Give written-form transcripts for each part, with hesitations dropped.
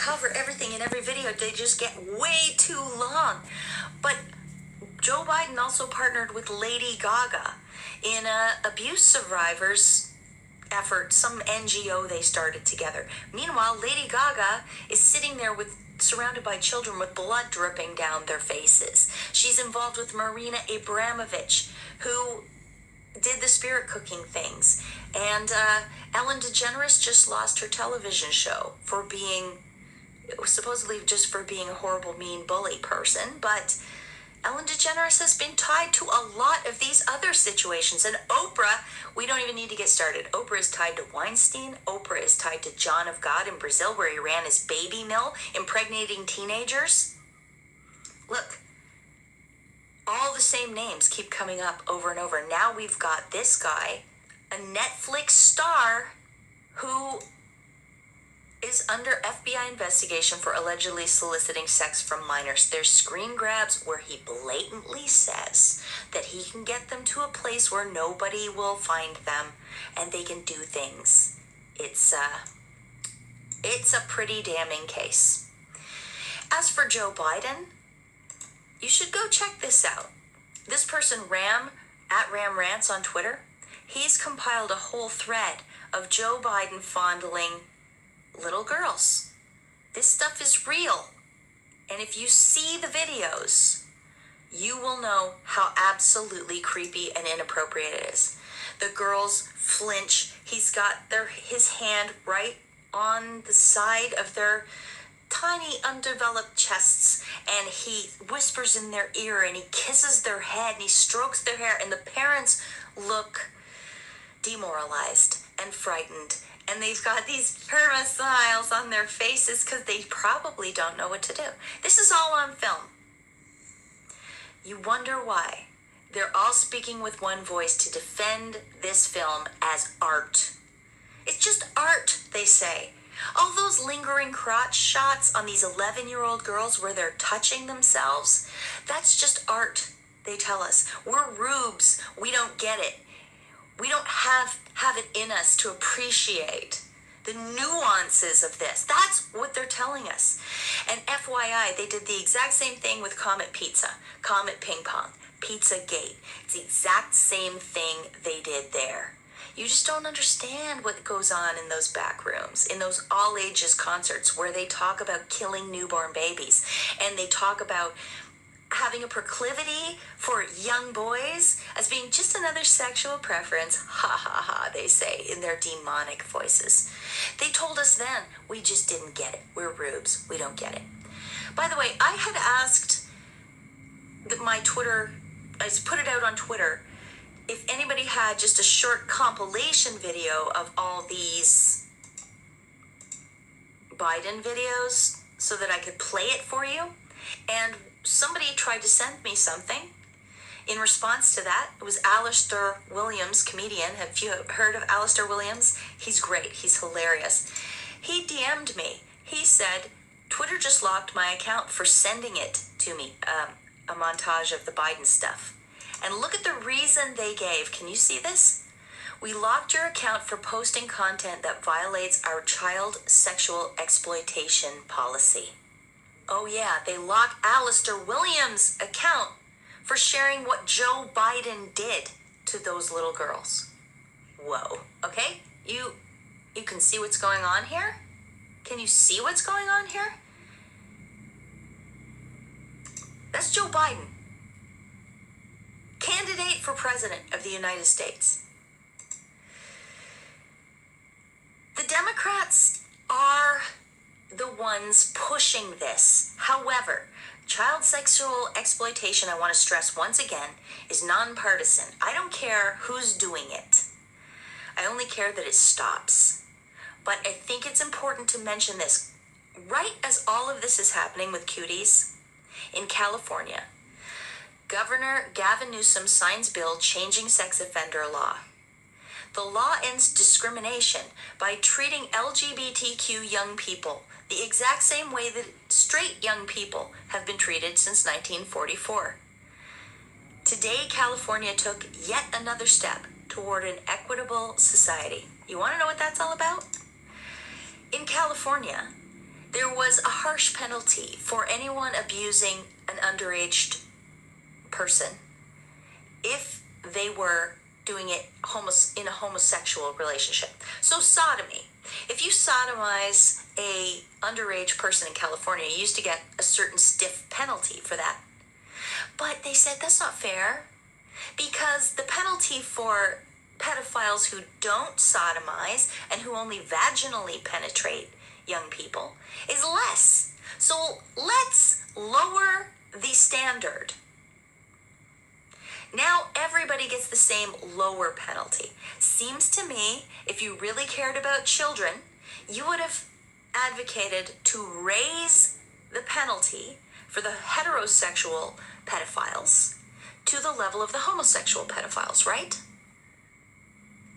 cover everything in every video. They just get way too long. But Joe Biden also partnered with Lady Gaga in a abuse survivors effort, some NGO they started together. Meanwhile, Lady Gaga is sitting there surrounded by children with blood dripping down their faces. She's involved with Marina Abramovich, who did the spirit cooking things. And Ellen DeGeneres just lost her television show for supposedly just for being a horrible, mean bully person. But Ellen DeGeneres has been tied to a lot of these other situations. And Oprah, we don't even need to get started. Oprah is tied to Weinstein. Oprah is tied to John of God in Brazil, where he ran his baby mill, impregnating teenagers. Look, all the same names keep coming up over and over. Now we've got this guy, a Netflix star, who is under FBI investigation for allegedly soliciting sex from minors. There's screen grabs where he blatantly says that he can get them to a place where nobody will find them and they can do things. It's a pretty damning case. As for Joe Biden, you should go check this out. This person, Ram Rants on Twitter, he's compiled a whole thread of Joe Biden fondling little girls. This stuff is real. And if you see the videos, you will know how absolutely creepy and inappropriate it is. The girls flinch. He's got his hand right on the side of their tiny undeveloped chests, and he whispers in their ear, and he kisses their head, and he strokes their hair, and the parents look demoralized and frightened, and they've got these perma smiles on their faces because they probably don't know what to do. This is all on film. You wonder why. They're all speaking with one voice to defend this film as art. It's just art, they say. All those lingering crotch shots on these 11-year-old girls where they're touching themselves, that's just art, they tell us. We're rubes. We don't get it. We don't have it in us to appreciate the nuances of this. That's what they're telling us. And FYI, they did the exact same thing with Comet Pizza, Comet Ping Pong, Pizza Gate. It's the exact same thing they did there. You just don't understand what goes on in those back rooms, in those all ages concerts where they talk about killing newborn babies and they talk about having a proclivity for young boys as being just another sexual preference. Ha ha ha, they say in their demonic voices. They told us then, we just didn't get it. We're rubes. We don't get it. By the way, I had asked my Twitter, I put it out on Twitter, if anybody had just a short compilation video of all these Biden videos so that I could play it for you. And somebody tried to send me something in response to that. It was Alistair Williams, comedian. Have you heard of Alistair Williams? He's great. He's hilarious. He DM'd me. He said, Twitter just locked my account for sending it to me, a montage of the Biden stuff. And look at the reason they gave. Can you see this? We locked your account for posting content that violates our child sexual exploitation policy. Oh yeah, they locked Alistair Williams' account for sharing what Joe Biden did to those little girls. Whoa, okay? You can see what's going on here? Can you see what's going on here? That's Joe Biden, candidate for president of the United States. The Democrats are the ones pushing this. However, child sexual exploitation, I want to stress once again, is nonpartisan. I don't care who's doing it. I only care that it stops. But I think it's important to mention this. Right as all of this is happening with CUTIES in California, Governor Gavin Newsom signs bill changing sex offender law. The law ends discrimination by treating LGBTQ young people the exact same way that straight young people have been treated since 1944. Today, California took yet another step toward an equitable society. You want to know what that's all about? In California, there was harsh penalty for anyone abusing an underage person if they were doing it in a homosexual relationship. So sodomy. If you sodomize a underage person in California, you used to get a certain stiff penalty for that. But they said that's not fair because the penalty for pedophiles who don't sodomize and who only vaginally penetrate young people is less. So let's lower the standard. Now everybody gets the same lower penalty. Seems to me, if you really cared about children, you would have advocated to raise the penalty for the heterosexual pedophiles to the level of the homosexual pedophiles, right?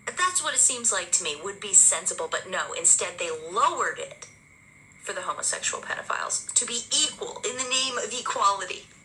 That's what it seems like to me would be sensible, but no, instead they lowered it for the homosexual pedophiles to be equal in the name of equality.